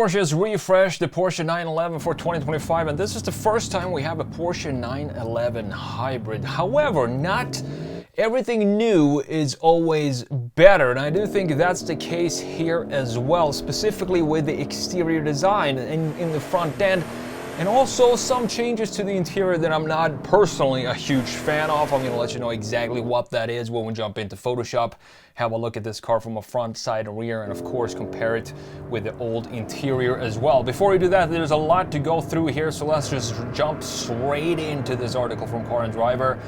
Porsche has refreshed the Porsche 911 for 2025, and this is the first time we have a Porsche 911 hybrid. However, not everything new is always better, and I do think that's the case here as well, specifically with the exterior design in the front end, and also some changes to the interior that I'm not personally a huge fan of. I'm going to let you know exactly what that is when we jump into Photoshop, have a look at this car from a front, side, and rear, and of course compare it with the old interior as well. Before we do that, there's a lot to go through here, so let's just jump straight into this article from Car and Driver.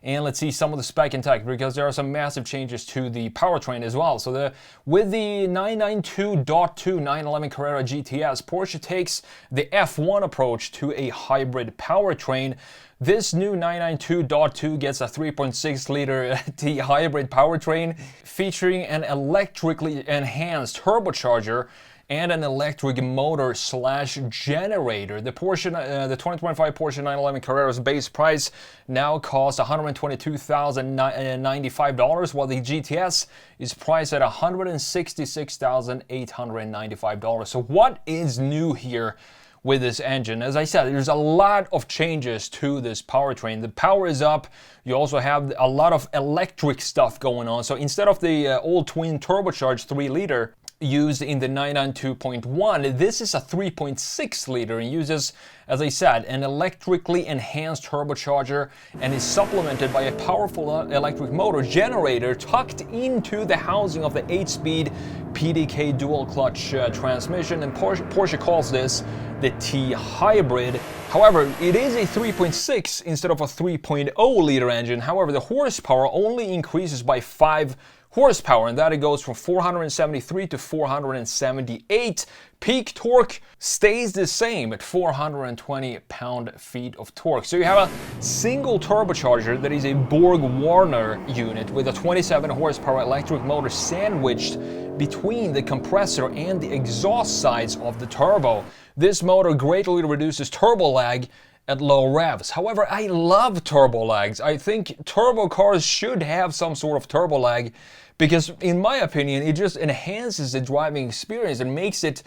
And let's see some of the spec and tech, because there are some massive changes to the powertrain as well. So with the 992.2 911 Carrera GTS, Porsche takes the F1 approach to a hybrid powertrain. This new 992.2 gets a 3.6-liter T hybrid powertrain featuring an electrically enhanced turbocharger and an electric motor slash generator. The 2025 Porsche 911 Carrera's base price now costs $122,095, while the GTS is priced at $166,895. So what is new here with this engine? As I said, there's a lot of changes to this powertrain. The power is up. You also have a lot of electric stuff going on. So instead of the old twin turbocharged 3-liter used in the 992.1, this is a 3.6-liter and uses, as I said, an electrically enhanced turbocharger and is supplemented by a powerful electric motor generator tucked into the housing of the 8-speed PDK dual clutch transmission, and Porsche calls this the T-Hybrid. However, it is a 3.6 instead of a 3.0-liter engine. However, the horsepower only increases by 5 horsepower, and that it goes from 473 to 478. Peak torque stays the same at 420 pound-feet of torque. So you have a single turbocharger that is a Borg-Warner unit with a 27 horsepower electric motor sandwiched between the compressor and the exhaust sides of the turbo. This motor greatly reduces turbo lag at low revs. However, I love turbo lags. I think turbo cars should have some sort of turbo lag because, in my opinion, it just enhances the driving experience and makes it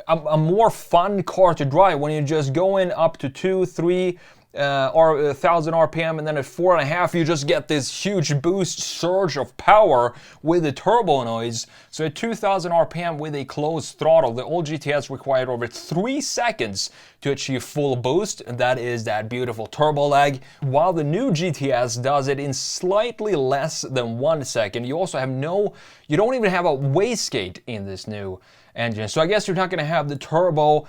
a more fun car to drive when you're just going up to 2, 3, or 1,000 RPM, and then at 4.5 you just get this huge boost surge of power with the turbo noise. So at 2,000 RPM with a closed throttle, the old GTS required over 3 seconds to achieve full boost, and that is that beautiful turbo lag, while the new GTS does it in slightly less than 1 second. You also have you don't even have a wastegate in this new engine, so I guess you're not going to have the turbo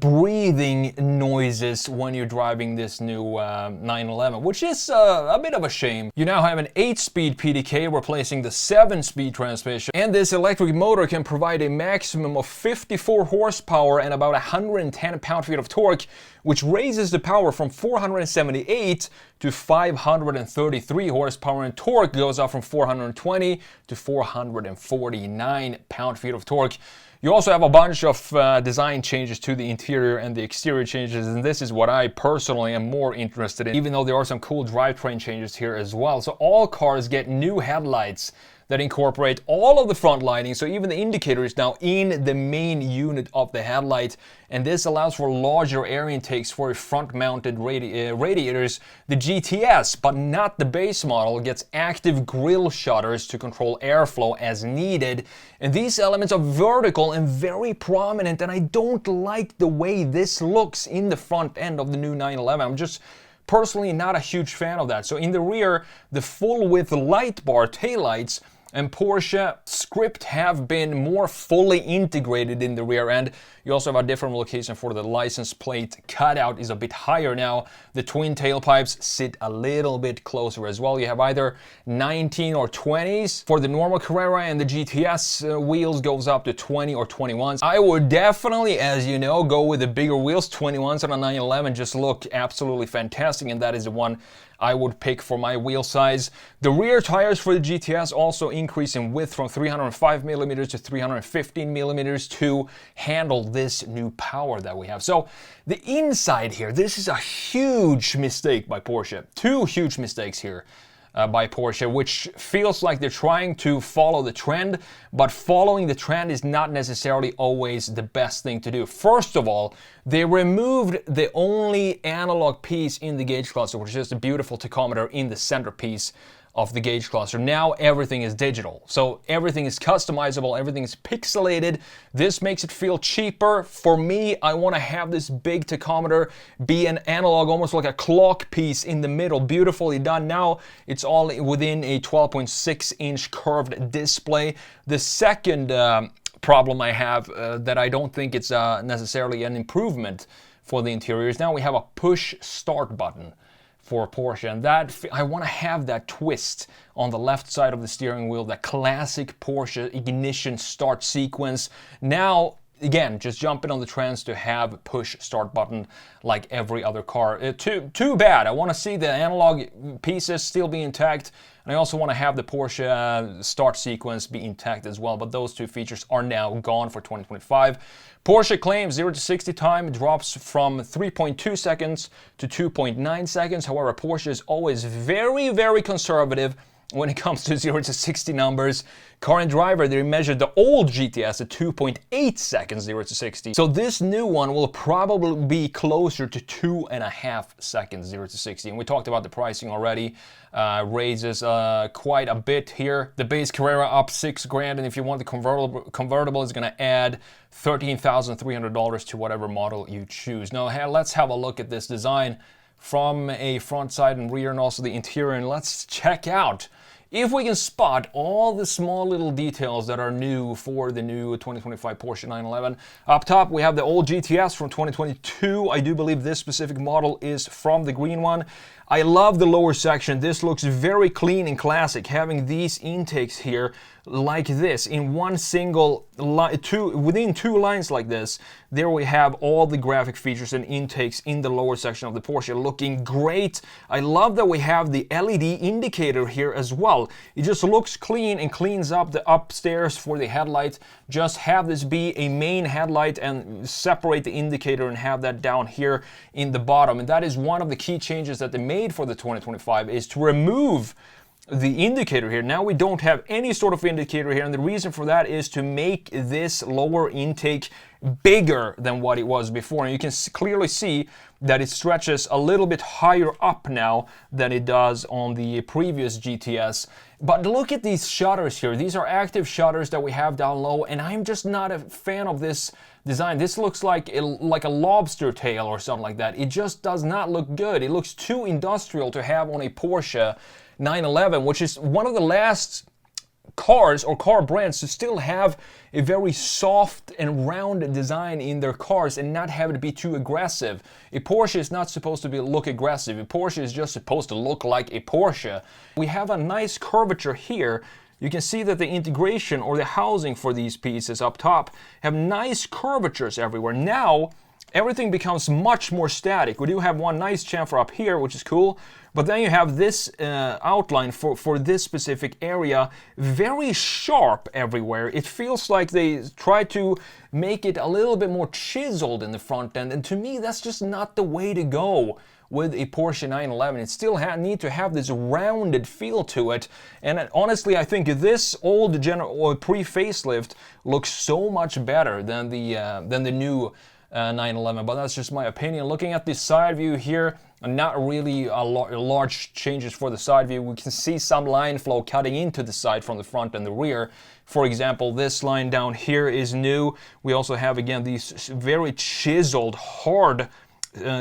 breathing noises when you're driving this new 911, which is a bit of a shame. You now have an 8-speed PDK replacing the 7-speed transmission, and this electric motor can provide a maximum of 54 horsepower and about 110 pound-feet of torque, which raises the power from 478 to 533 horsepower, and torque goes up from 420 to 449 pound-feet of torque. You also have a bunch of design changes to the interior and the exterior changes, and this is what I personally am more interested in, even though there are some cool drivetrain changes here as well. So all cars get new headlights that incorporate all of the front lighting, so even the indicator is now in the main unit of the headlight, and this allows for larger air intakes for front-mounted radiators. The GTS, but not the base model, gets active grille shutters to control airflow as needed, and these elements are vertical and very prominent, and I don't like the way this looks in the front end of the new 911. I'm just personally not a huge fan of that. So in the rear, the full-width light bar taillights and Porsche script have been more fully integrated in the rear end. You also have a different location for the license plate cutout is a bit higher now. The twin tailpipes sit a little bit closer as well. You have either 19 or 20s for the normal Carrera, and the GTS wheels goes up to 20 or 21s. I would definitely, as you know, go with the bigger wheels. 21s on a 911 just look absolutely fantastic, and that is the one I would pick for my wheel size. The rear tires for the GTS also increase in width from 305 millimeters to 315 millimeters to handle this new power that we have. So the inside here, this is a huge mistake by Porsche. Two huge mistakes here. by Porsche, which feels like they're trying to follow the trend, but following the trend is not necessarily always the best thing to do. First of all, they removed the only analog piece in the gauge cluster, which is just a beautiful tachometer in the centerpiece of the gauge cluster. Now everything is digital, so everything is customizable, everything is pixelated. This makes it feel cheaper. For me, I want to have this big tachometer be an analog, almost like a clock piece in the middle, beautifully done. Now it's all within a 12.6-inch curved display. The second problem I have that I don't think it's necessarily an improvement for the interior is now we have a push start button for Porsche, and that I want to have that twist on the left side of the steering wheel, that classic Porsche ignition start sequence. Now, again, just jumping on the trends to have push start button like every other car. Too bad. I want to see the analog pieces still be intact, and I also want to have the Porsche start sequence be intact as well, but those two features are now gone for 2025. Porsche claims 0 to 60 time drops from 3.2 seconds to 2.9 seconds. However, Porsche is always very, very conservative when it comes to 0 to 60 numbers. Car and Driver, they measured the old GTS at 2.8 seconds 0 to 60. So this new one will probably be closer to 2.5 seconds 0 to 60. And we talked about the pricing already. Raises quite a bit here. The base Carrera up $6,000, and if you want the convertible is going to add $13,300 to whatever model you choose. Now let's have a look at this design from a front, side, and rear, and also the interior, and let's check out if we can spot all the small little details that are new for the new 2025 Porsche 911. Up top, we have the old GTS from 2022. I do believe this specific model is from the green one. I love the lower section. This looks very clean and classic, having these intakes here like this in one single line, within two lines like this. There we have all the graphic features and intakes in the lower section of the Porsche, looking great. I love that we have the LED indicator here as well. It just looks clean and cleans up the upstairs for the headlight. Just have this be a main headlight and separate the indicator and have that down here in the bottom. And that is one of the key changes that they made for the 2025, is to remove the indicator here. Now we don't have any sort of indicator here, and the reason for that is to make this lower intake bigger than what it was before. And you can clearly see that it stretches a little bit higher up now than it does on the previous GTS. But look at these shutters here. These are active shutters that we have down low, and I'm just not a fan of this design. This looks like a lobster tail or something like that. It just does not look good. It looks too industrial to have on a Porsche 911, which is one of the last cars or car brands to still have a very soft and round design in their cars and not have it be too aggressive. A Porsche is not supposed to look aggressive. A Porsche is just supposed to look like a Porsche. We have a nice curvature here. You can see that the integration or the housing for these pieces up top have nice curvatures everywhere. Now everything becomes much more static. We do have one nice chamfer up here, which is cool, but then you have this outline for this specific area, very sharp everywhere. It feels like they try to make it a little bit more chiseled in the front end, and to me that's just not the way to go with a Porsche 911. It still need to have this rounded feel to it, and honestly I think this old pre-facelift looks so much better than the new 911, but that's just my opinion. Looking at the side view here, not really large changes for the side view. We can see some line flow cutting into the side from the front and the rear. For example, this line down here is new. We also have, again, these very chiseled, hard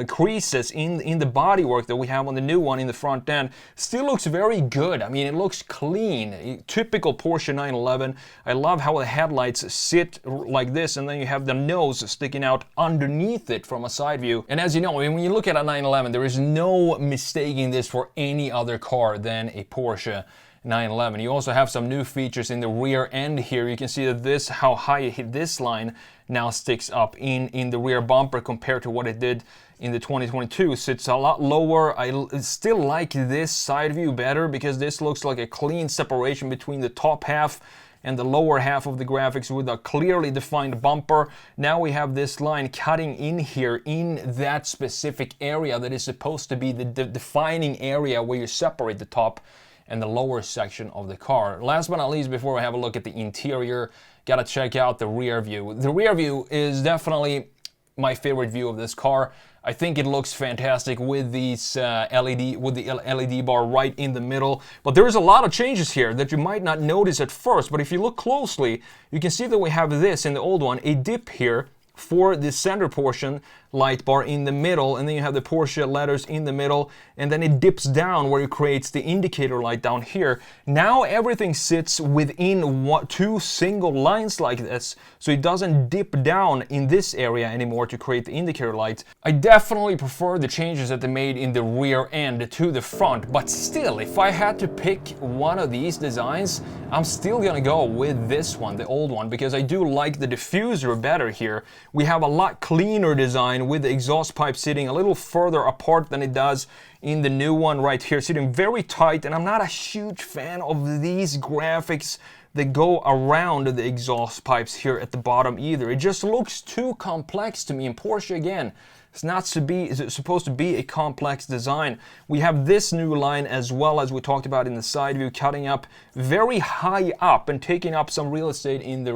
creases in the bodywork that we have on the new one in the front end. Still looks very good. I mean, it looks clean. Typical Porsche 911. I love how the headlights sit like this, and then you have the nose sticking out underneath it from a side view. And as you know, when you look at a 911, there is no mistaking this for any other car than a Porsche 911. You also have some new features in the rear end here. You can see that how high this line now sticks up in the rear bumper compared to what it did in the 2022. So it's a lot lower. I still like this side view better because this looks like a clean separation between the top half and the lower half of the graphics with a clearly defined bumper. Now we have this line cutting in here in that specific area that is supposed to be the defining area where you separate the top and the lower section of the car. Last but not least, before we have a look at the interior, gotta check out the rear view. The rear view is definitely my favorite view of this car. I think it looks fantastic with these LED bar right in the middle. But there is a lot of changes here that you might not notice at first. But if you look closely, you can see that we have this in the old one, a dip here for the center portion, light bar in the middle, and then you have the Porsche letters in the middle, and then it dips down where it creates the indicator light down here. Now everything sits within two single lines like this, so it doesn't dip down in this area anymore to create the indicator light. I definitely prefer the changes that they made in the rear end to the front, but still, if I had to pick one of these designs, I'm still gonna go with this one, the old one, because I do like the diffuser better here. We have a lot cleaner design with the exhaust pipe sitting a little further apart than it does in the new one right here, sitting very tight, and I'm not a huge fan of these graphics that go around the exhaust pipes here at the bottom either. It just looks too complex to me, and Porsche, again, it's not supposed to be a complex design. We have this new line as well, as we talked about in the side view, cutting up very high up and taking up some real estate in the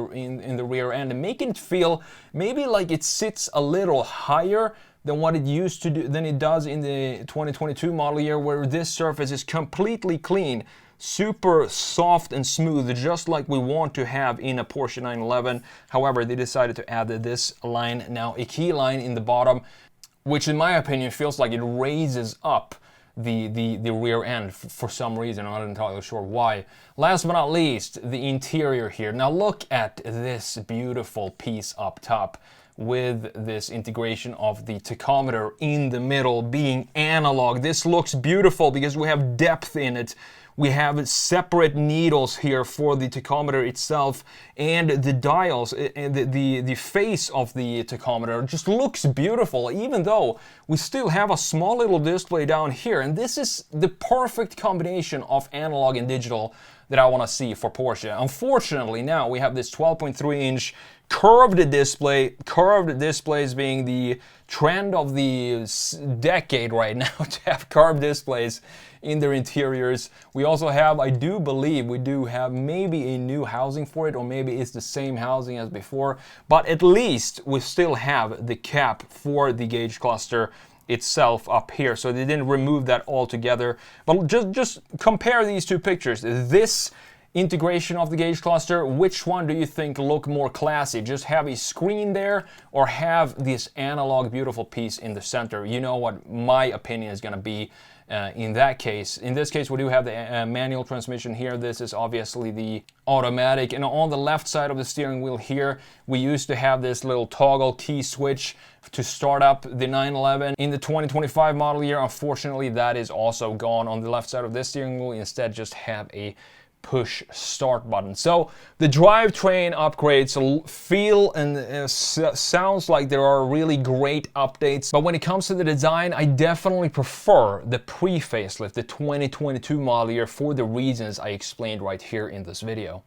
rear end and making it feel maybe like it sits a little higher than what it used to do, than it does in the 2022 model year, where this surface is completely clean, super soft and smooth, just like we want to have in a Porsche 911. However, they decided to add this line now, a key line in the bottom, which in my opinion feels like it raises up the rear end for some reason. I'm not entirely sure why. Last but not least, the interior here. Now look at this beautiful piece up top with this integration of the tachometer in the middle being analog. This looks beautiful because we have depth in it. We have separate needles here for the tachometer itself, and the dials, and the face of the tachometer just looks beautiful, even though we still have a small little display down here. And this is the perfect combination of analog and digital that I want to see for Porsche. Unfortunately, now we have this 12.3-inch curved display. Curved displays being the trend of the decade right now, to have curved displays in their interiors. We also have, I do believe we do have maybe a new housing for it, or maybe it's the same housing as before, but at least we still have the cap for the gauge cluster itself up here, so they didn't remove that altogether. But just compare these two pictures. This integration of the gauge cluster, which one do you think look more classy? Just have a screen there, or have this analog beautiful piece in the center? You know what my opinion is going to be in that case. In this case, we do have the manual transmission here. This is obviously the automatic, and on the left side of the steering wheel here, we used to have this little toggle key switch to start up the 911. In the 2025 model year, unfortunately, that is also gone. On the left side of this steering wheel, instead just have a push start button. So the drivetrain upgrades feel and sounds like there are really great updates, but when it comes to the design, I definitely prefer the pre-facelift, the 2022 model year, for the reasons I explained right here in this video.